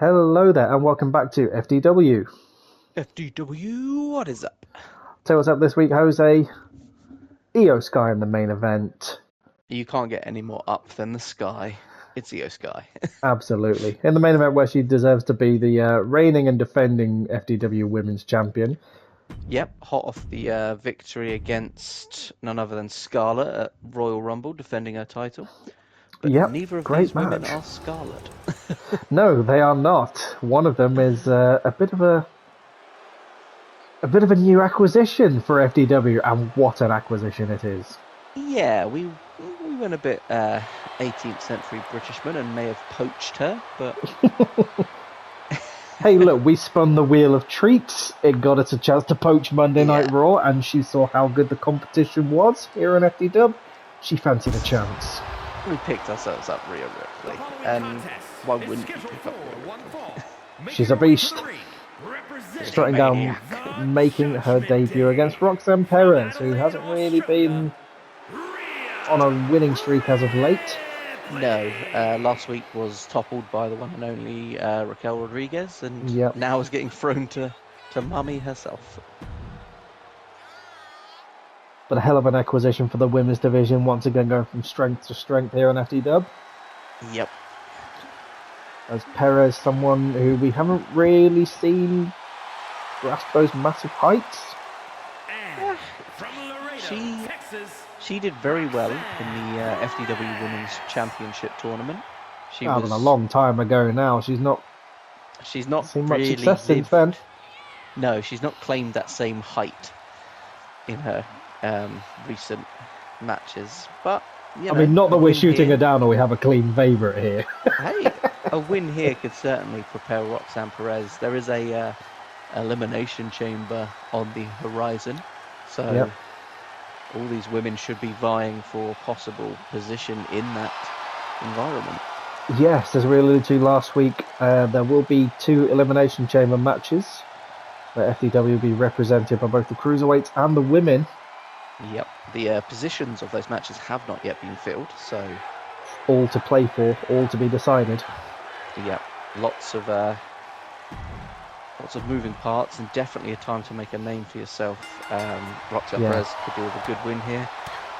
Hello there, and welcome back to FDW. FDW, what is up? Tell what's up this week, Jose. Io Sky in the main event. You can't get any more up than the sky. It's Io Sky. Absolutely. In the main event where she deserves to be the reigning and defending FDW Women's Champion. Yep, hot off the victory against none other than Scarlett at Royal Rumble, defending her title. But Yep, neither of great these women match. are Scarlett. No, they are not. One of them is a bit of a new acquisition for FDW, and what an acquisition it is. Yeah, we went a bit 18th century Britishman and may have poached her, but Hey, look, we spun the wheel of treats. It got us a chance to poach Monday Night Raw, and she saw how good the competition was here on FDW. She fancied a chance. we picked ourselves up Rhea Ripley, and why wouldn't you pick up Rhea Ripley? She's a beast. Strutting down, making her debut against Roxanne Perez, who hasn't really been on a winning streak as of late. No, last week was toppled by the one and only Raquel Rodriguez, and now is getting thrown to Mummy herself. But a hell of an acquisition for the women's division, once again going from strength to strength here on FDW. Yep. As Perez, someone who we haven't really seen grasp those massive heights. She did very well in the FDW Women's Championship tournament. She was a long time ago now. She's not seen much really success since then. No, she's not claimed that same height in her recent matches. But you know, not that we're shooting her down or we have a clean favourite here. Hey, a win here could certainly propel Roxanne Perez. There is a elimination chamber on the horizon, so all these women should be vying for possible position in that environment. Yes, as we alluded to last week, there will be 2 elimination chamber matches where FDW will be represented by both the cruiserweights and the women. Yep, the positions of those matches have not yet been filled, so all to play for, all to be decided. Yep, lots of moving parts, and definitely a time to make a name for yourself. Roxanne Perez could do with a good win here,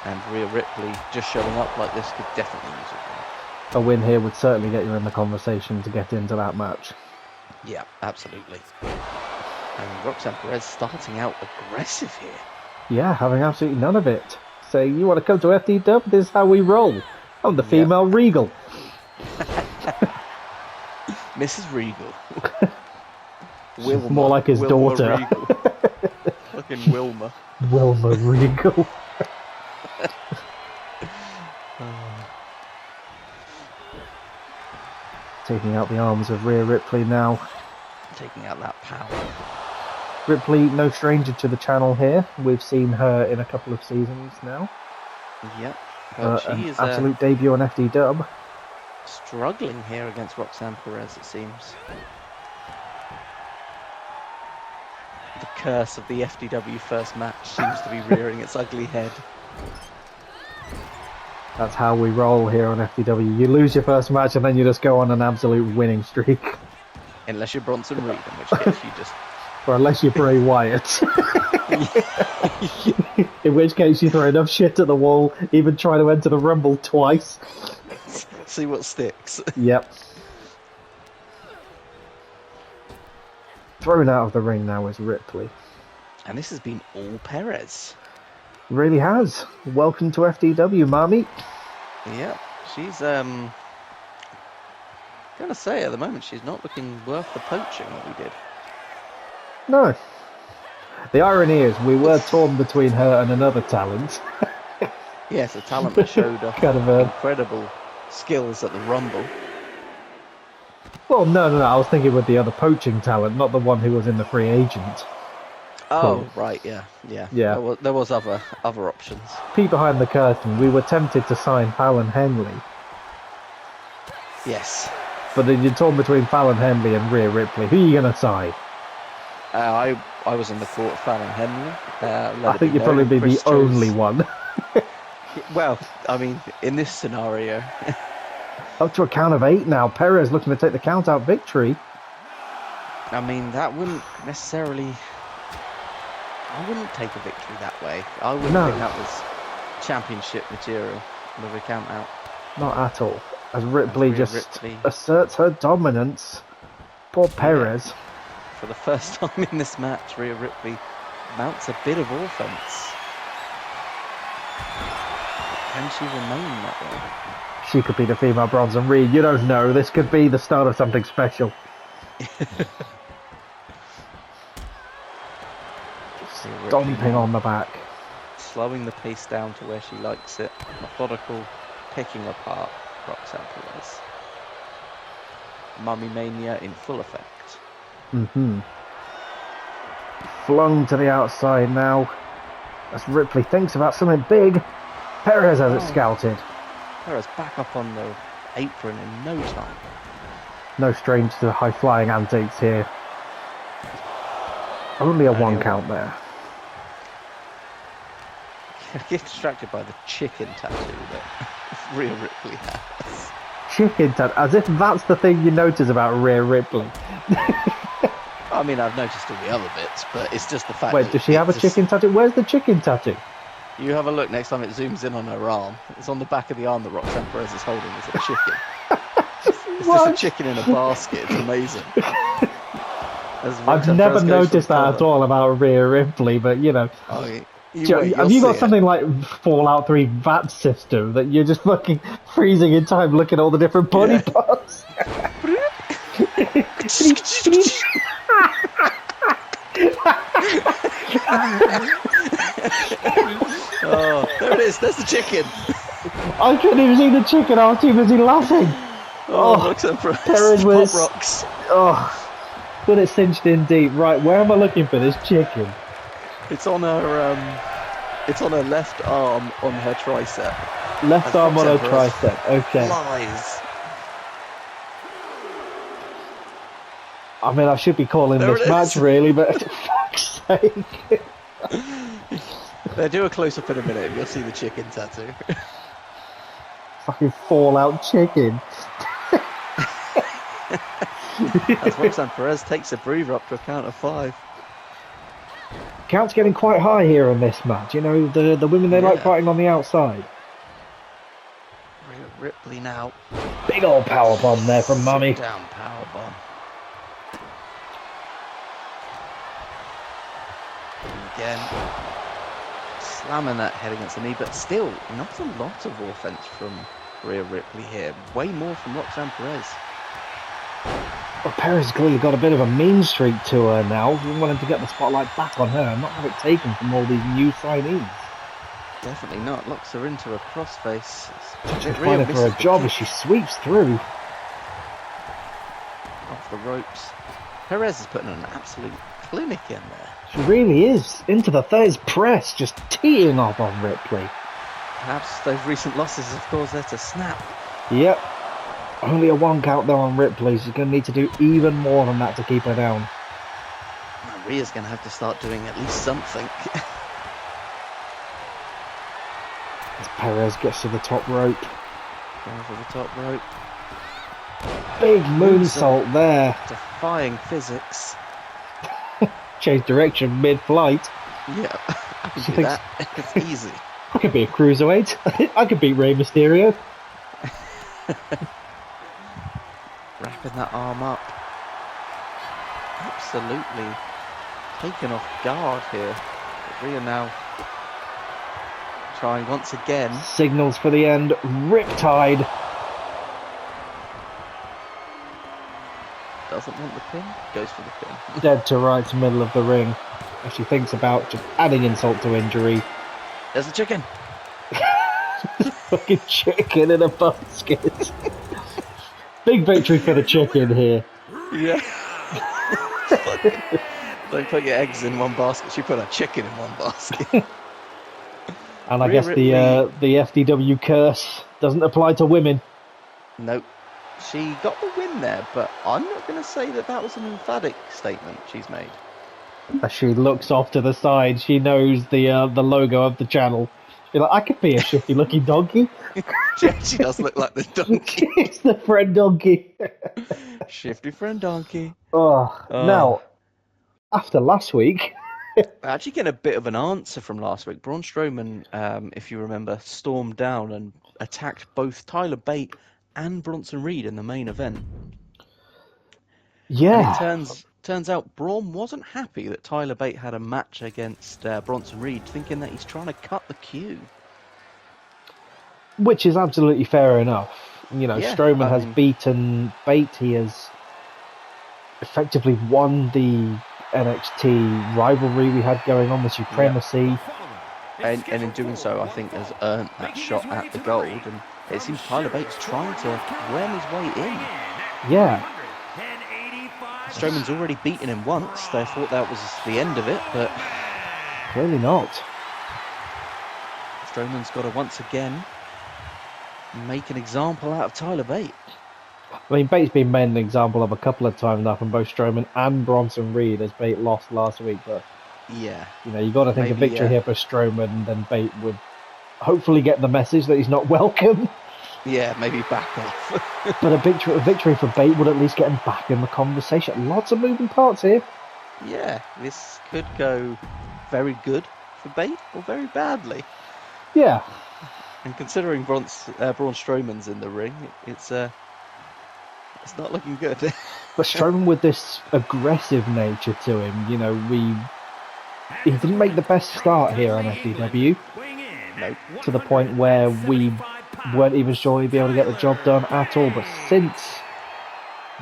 and Rhea Ripley just showing up like this could definitely use a win. A win here would certainly get you in the conversation to get into that match. Yeah, absolutely. And Roxanne Perez starting out aggressive here. Yeah, having absolutely none of it. Saying, you want to come to FDW? This is how we roll. I'm the female Regal. Mrs. Regal. Wilma. More like his daughter. Fucking Wilma. Wilma Regal. Taking out the arms of Rhea Ripley now. Taking out that power. Ripley, no stranger to the channel here. We've seen her in a couple of seasons now. Yep. She is absolute debut on FDW. Struggling here against Roxanne Perez, it seems. The curse of the FDW first match seems to be rearing its ugly head. That's how we roll here on FDW. You lose your first match and then you just go on an absolute winning streak. Unless you're Bronson Reed, in which case you just... Or unless you're Bray Wyatt. In which case you throw enough shit at the wall, even try to enter the Rumble twice. See what sticks. Yep. Thrown out of the ring now is Ripley. And this has been all Perez. Really has. Welcome to FDW, Marmy. Yeah, she's gonna say at the moment she's not looking worth the poaching that we did. No. The irony is we were torn between her and another talent. Yes, a talent that showed off incredible skills at the Rumble. Well, no, I was thinking with the other poaching talent, not the one who was in the free agent. Oh, right, yeah. There was other options. Peek behind the curtain, we were tempted to sign Fallon Henley. Yes. But then you're torn between Fallon Henley and Rhea Ripley. Who are you going to sign? I was in the thought of Fallon Henley. I think you'd probably be the only one. Well, I mean, in this scenario... Up to a count of 8 now. Perez looking to take the count-out victory. I mean, that wouldn't necessarily... I wouldn't take a victory that way. I wouldn't think that was championship material with a count out. Not at all. As Ripley Ripley asserts her dominance. Poor Perez. Yeah. For the first time in this match, Rhea Ripley mounts a bit of offense. Can she remain that way? She could be the female bronze, and Rhea, you don't know. This could be the start of something special. Stomping on the back. Slowing the pace down to where she likes it. Methodical, picking apart Roxanne Perez. Mummy Mania in full effect. Flung to the outside now. As Ripley thinks about something big. Perez has it scouted. Perez back up on the apron in no time. No strange to high-flying antics here. Only a one count there. Get distracted by the chicken tattoo that Rhea Ripley has. Chicken tattoo, as if that's the thing you notice about Rhea Ripley. I mean, I've noticed all the other bits, but it's just the fact. Wait, does she have a chicken tattoo? Where's the chicken tattoo? You have a look next time it zooms in on her arm. It's on the back of the arm that Roxanne Perez is holding. It's a chicken. It's just a chicken in a basket. It's amazing. I've never noticed that at all about Rhea Ripley, but you know. Oh, have you got something like Fallout 3 VAT system that you're just fucking freezing in time looking at all the different body parts? Oh, there it is. There's the chicken. I couldn't even see the chicken. I was too busy laughing. Perez was rocks. Oh, got it cinched in deep. Right, where am I looking for this chicken? It's on her. It's on her left arm on her tricep. Left arm on her tricep. Okay. Flies. I mean, I should be calling this match really, but for fuck's sake. Do a close up in a minute. You'll see the chicken tattoo. Fucking Fallout chicken. As Roxanne Perez takes a breather up to a count of 5. Count's getting quite high here in this match. You know, the women, they like fighting on the outside. Rhea Ripley now. Big old powerbomb there from Mummy. Down powerbomb. Again, slamming that head against the knee, but still not a lot of offense from Rhea Ripley here. Way more from Roxanne Perez. Well, Perez has clearly got a bit of a mean streak to her now. We wanted to get the spotlight back on her and not have it taken from all these new signees. Definitely not. Locks her into a crossface. Fighting for a job as she sweeps through. Off the ropes. Perez is putting an absolute clinic in there. She really is. Into the third press, just teeing off on Ripley. Perhaps those recent losses have caused her to snap. Yep. Only a one count though on Ripley. She's going to need to do even more than that to keep her down. Rhea's going to have to start doing at least something. As Perez gets to the top rope. Going for the top rope. Big moonsault there. Defying physics. Change direction mid-flight. Yeah, I can do that. It's easy. I could be a cruiserweight. I could beat Rey Mysterio. Wrapping that arm up. Absolutely taken off guard here. But Rhea now trying once again. Signals for the end. Riptide. Doesn't want the pin. Goes for the pin. Dead to rights, middle of the ring. As she thinks about just adding insult to injury. There's the chicken. Fucking chicken in a basket. Big victory for the chicken here. Yeah. Don't put your eggs in one basket. She put her chicken in one basket. And I guess the FDW curse doesn't apply to women. Nope. She got the win there, but I'm not going to say that was an emphatic statement she's made. As she looks off to the side, she knows the logo of the channel. You're like, I could be a shifty-looking donkey. She actually does look like the donkey. It's the friend donkey. Shifty friend donkey. Oh, now, after last week... Actually getting a bit of an answer from last week. Braun Strowman, if you remember, stormed down and attacked both Tyler Bate and Bronson Reed in the main event. Yeah. And it turns out Braun wasn't happy that Tyler Bate had a match against Bronson Reed, thinking that he's trying to cut the queue. Which is absolutely fair enough. You know, yeah, Strowman has beaten Bate. He has effectively won the NXT rivalry we had going on, the supremacy. And in doing so, I think has earned that shot at the gold. And it seems Tyler Bate's trying to worm his way in. Yeah. Strowman's already beaten him once. They thought that was the end of it, but... clearly not. Strowman's got to once again make an example out of Tyler Bate. I mean, Bate's been made an example of a couple of times now from both Strowman and Bronson Reed, as Bate lost last week. But yeah, you know, you've got to think a victory here for Strowman, and then Bate would hopefully get the message that he's not welcome. Yeah, maybe back off. But a victory for Bate would at least get him back in the conversation. Lots of moving parts here. Yeah, this could go very good for Bate or very badly. Yeah. And considering Braun Strowman's in the ring, it's not looking good. But Strowman with this aggressive nature to him, you know, he didn't make the best start here on FDW. No. To the point where we weren't even sure he'd be able to get the job done at all. But since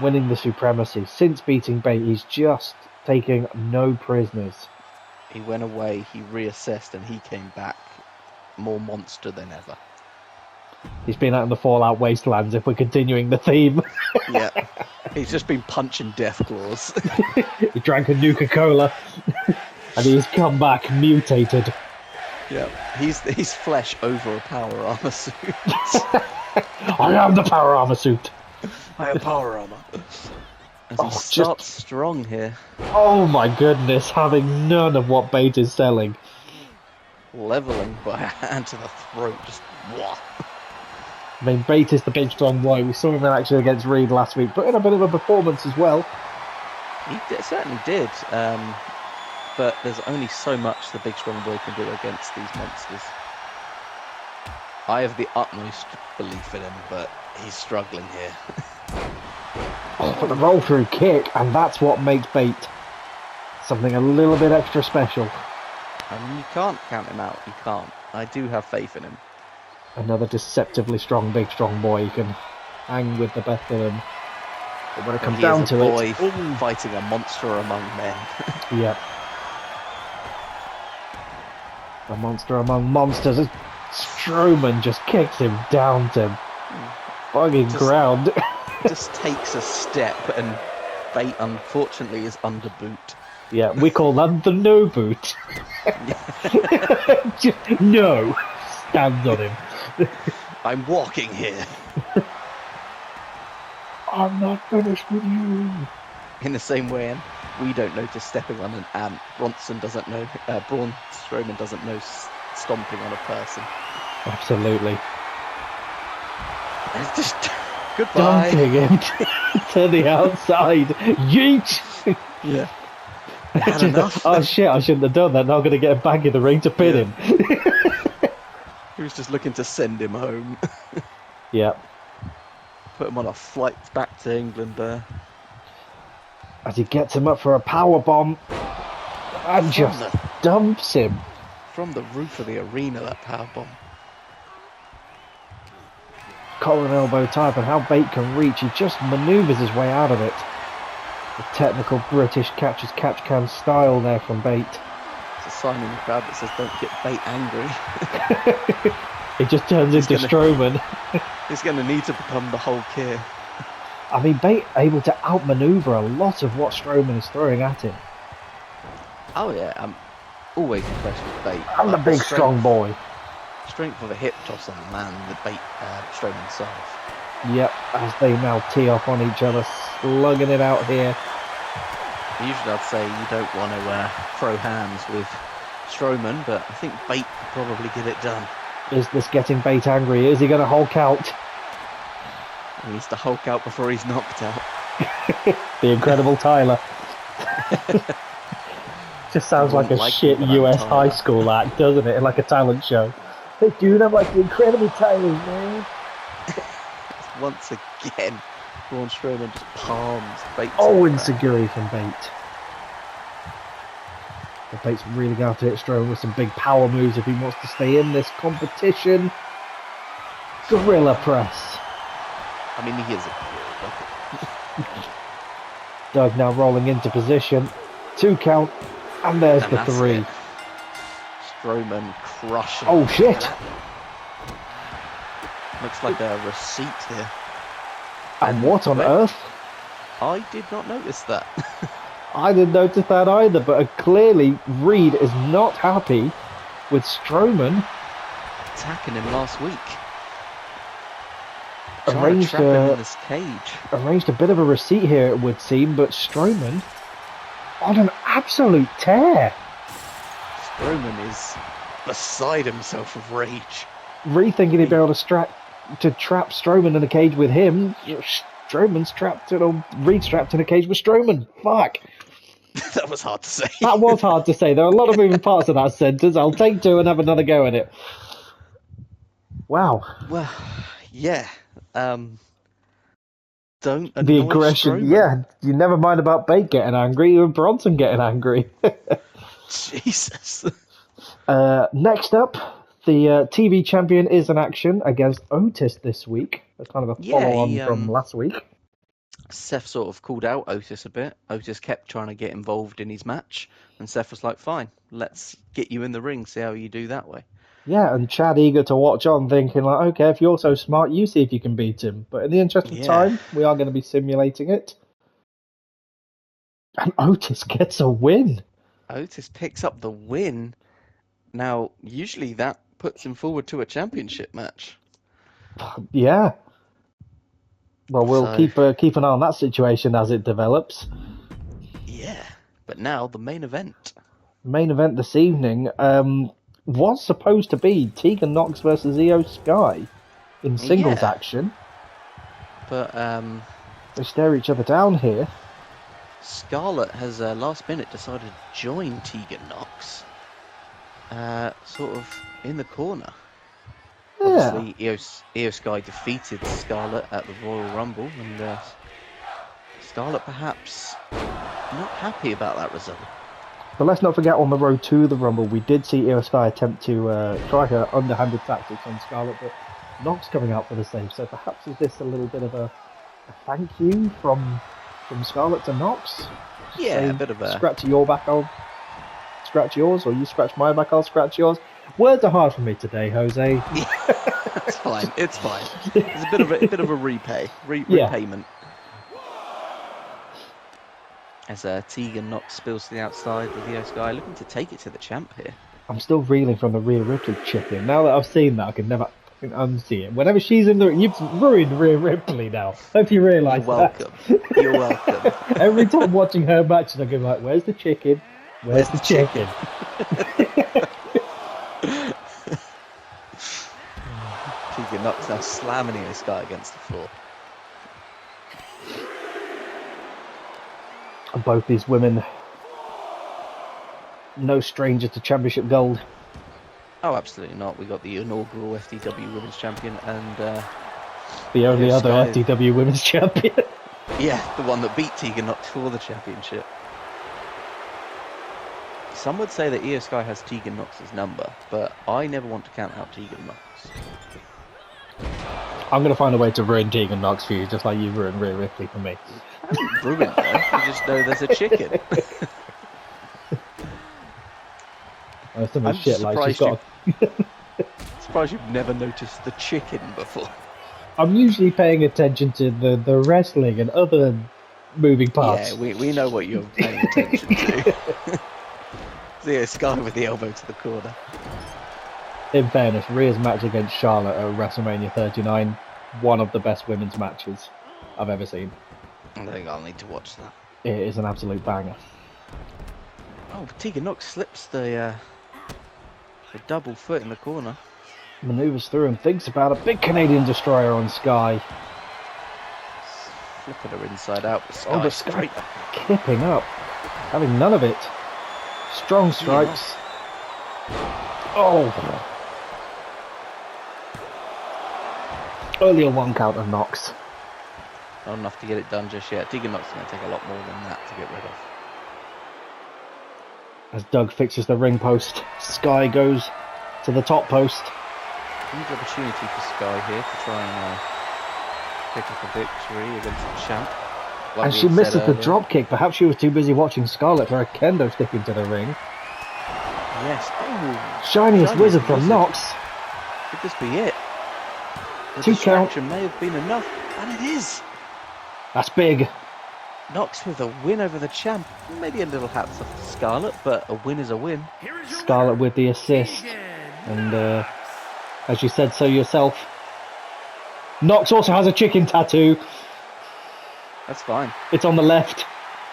winning the supremacy, since beating Bate, he's just taking no prisoners. He went away, he reassessed, and he came back more monster than ever. He's been out in the Fallout Wastelands, if we're continuing the theme. Yeah. He's just been punching death claws. He drank a Nuka-Cola, and he's come back mutated. Yeah, he's flesh over a power armor suit. I am the power armor suit. I have power armor. As he starts strong here. Oh my goodness, having none of what Bate is selling. Leveling by a hand to the throat, just wah. I mean, Bate is the big strong boy. We saw him in action against Reed last week, but in a bit of a performance as well. He certainly did. But there's only so much the big strong boy can do against these monsters. I have the utmost belief in him, but he's struggling here. But the roll through kick, and that's what makes Bate something a little bit extra special. I mean, you can't count him out. You can't. I do have faith in him. Another deceptively strong, big strong boy who can hang with the best of them. But when it comes down to it, fighting a monster among men. Yep. A monster among monsters. Strowman just kicks him down to bugging ground. Just takes a step, and Bate unfortunately is under boot. Yeah, we call that the no boot. Just no. Stands on him. I'm walking here. I'm not finished with you. In the same way, we don't notice stepping on an ant. Braun Strowman doesn't know stomping on a person. Absolutely. And it's just goodbye. Dumping him to the outside. Yeet. Yeah. Had enough. Oh shit! I shouldn't have done that. Now I'm going to get him back in the ring to pin him. He was just looking to send him home. Yeah. Put him on a flight back to England there. As he gets him up for a power bomb and just dumps him. From the roof of the arena, that power bomb. Collar and elbow type, and how Bate can reach. He just manoeuvres his way out of it. The technical British catch-as-catch-can style there from Bate. It's a sign in the crowd that says, "Don't get Bate angry." He just turns into Strowman. He's going to need to become the Hulk here. I mean, Bate able to outmaneuver a lot of what Strowman is throwing at him. Oh yeah, I'm always impressed with Bate. And the big strong boy. Strength of a hip toss on the man, the Bate Strowman size. Yep, as they now tee off on each other, slugging it out here. Usually I'd say you don't want to throw hands with Strowman, but I think Bate could probably get it done. Is this getting Bate angry? Is he going to Hulk out? He needs to Hulk out before he's knocked out. The Incredible Tyler. Just sounds like a shit US high school act, doesn't it? Like a talent show. Hey dude, I'm like the Incredible Tyler, man. Once again, Braun Strowman just palms Bates. Oh, insecurity from Bate. But Bates really going to have to hit Strowman with some big power moves if he wants to stay in this competition. Gorilla press. I mean, he is a gorilla. Doug now rolling into position. 2 count. And there's the 3. It. Strowman crushing. Oh shit! Looks like a receipt here. And what on earth? I did not notice that. I didn't notice that either, but clearly Reed is not happy with Strowman. Attacking him last week. Arranged him in this cage. Arranged a bit of a receipt here, it would seem, but Strowman on an absolute tear. Strowman is beside himself with rage. Reed thinking he'd be able to trap Strowman in a cage with him. Strowman's Reed's trapped in a cage with Strowman. Fuck. That was hard to say. That was hard to say. There are a lot of moving parts of that sentence. I'll take 2 and have another go at it. Wow. Well, yeah. Don't annoy the aggression. Strowman. Yeah, you never mind about Bate getting angry or Bronson getting angry. Jesus. Next up, the TV champion is in action against Otis this week. That's kind of a follow-on from last week. Seth sort of called out Otis a bit. Otis kept trying to get involved in his match, and Seth was like, fine, let's get you in the ring, see how you do that way. Yeah, and Chad eager to watch on, thinking like, okay, if you're so smart, you see if you can beat him. But in the interest of time, we are going to be simulating it. And Otis gets a win. Otis picks up the win. Now, usually that puts him forward to a championship match. Yeah. Well, we'll keep an eye on that situation as it develops. Yeah, but now the main event. Main event this evening was supposed to be Tegan Nox versus Io Sky in singles action. But they stare each other down here. Scarlett has last minute decided to join Tegan Nox. Sort of in the corner. Yeah. Obviously, Io Sky defeated Scarlett at the Royal Rumble, and Scarlett perhaps not happy about that result. But let's not forget, on the road to the Rumble, we did see Io Sky attempt to try her underhanded tactics on Scarlett, but Nox coming out for the save. So perhaps is this a little bit of a thank you from Scarlett to Nox? Yeah, a bit of a... Scratch your back, I'll scratch yours, or you scratch my back, I'll scratch yours. Words are hard for me today, Jose. Yeah, it's fine. It's fine. It's a bit of a repayment. As Tegan Nox spills to the outside with Io Sky, looking to take it to the champ here. I'm still reeling from the Rhea Ripley chicken. Now that I've seen that, I can never unsee it. Whenever she's in the ring, you've ruined Rhea Ripley now. Hope you realise that. You're welcome. Every time watching her matches, I go like, "Where's the chicken? Where's the chicken?" Tegan Nox now slamming Io Sky against the floor. And both these women, no stranger to championship gold. Oh, absolutely not. We got the inaugural FDW Women's Champion and the only other FDW Women's Champion. Yeah, the one that beat Tegan Nox for the championship. Some would say that Io Sky has Tegan Nox's number, but I never want to count out Tegan Nox. I'm going to find a way to ruin Tegan Nox for you, just like you ruined Rhea Ripley for me. I haven't ruined her. You just know there's a chicken. I'm shit like she's got. Surprised you've never noticed the chicken before. I'm usually paying attention to the wrestling and other moving parts. Yeah, we know what you're paying attention to. Io Sky with the elbow to the corner. In fairness, Rhea's match against Charlotte at WrestleMania 39, one of the best women's matches I've ever seen. I think I'll need to watch that. It is an absolute banger. Oh, Tegan Nox slips the A double foot in the corner. Maneuvers through and thinks about a big Canadian destroyer on Sky. Flipping her inside out. Oh, the Sky kipping up. Having none of it. Strong strikes. Oh. Only a 1 count of Knox. Not enough to get it done just yet. Tegan Knox is going to take a lot more than that to get rid of. As Doug fixes the ring post, Sky goes to the top post. Huge opportunity for Sky here to try and pick up a victory against the champ. And she misses the drop kick. Perhaps she was too busy watching Scarlett throw a kendo stick into the ring. Yes. Oh, Shiniest wizard from Knox. Could this be it? The 2 count may have been enough, and it is. That's big. Knox with a win over the champ. Maybe a little hats off to Scarlett, but a win is a win. Scarlett with the assist. And as you said so yourself, Knox also has a chicken tattoo. That's fine. It's on the left.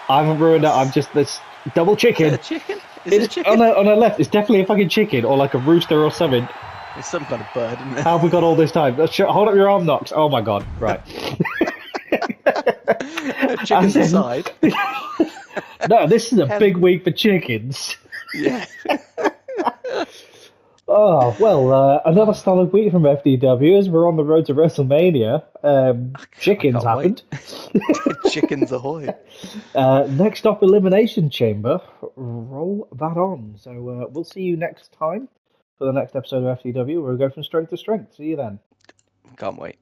I haven't ruined it. I'm just this double chicken. Is it a chicken? Is it a chicken? On the left, it's definitely a fucking chicken or like a rooster or something. It's some kind of bird, isn't it? How have we got all this time? Hold up your arm, Knox. Oh my god. Right. Chicken's aside. No, this is a big week for chickens. Yeah. Oh, well, another solid week from FDW as we're on the road to WrestleMania. Chickens happened. Chickens ahoy. Next up, Elimination Chamber. Roll that on. So we'll see you next time for the next episode of FDW where we go from strength to strength. See you then. Can't wait.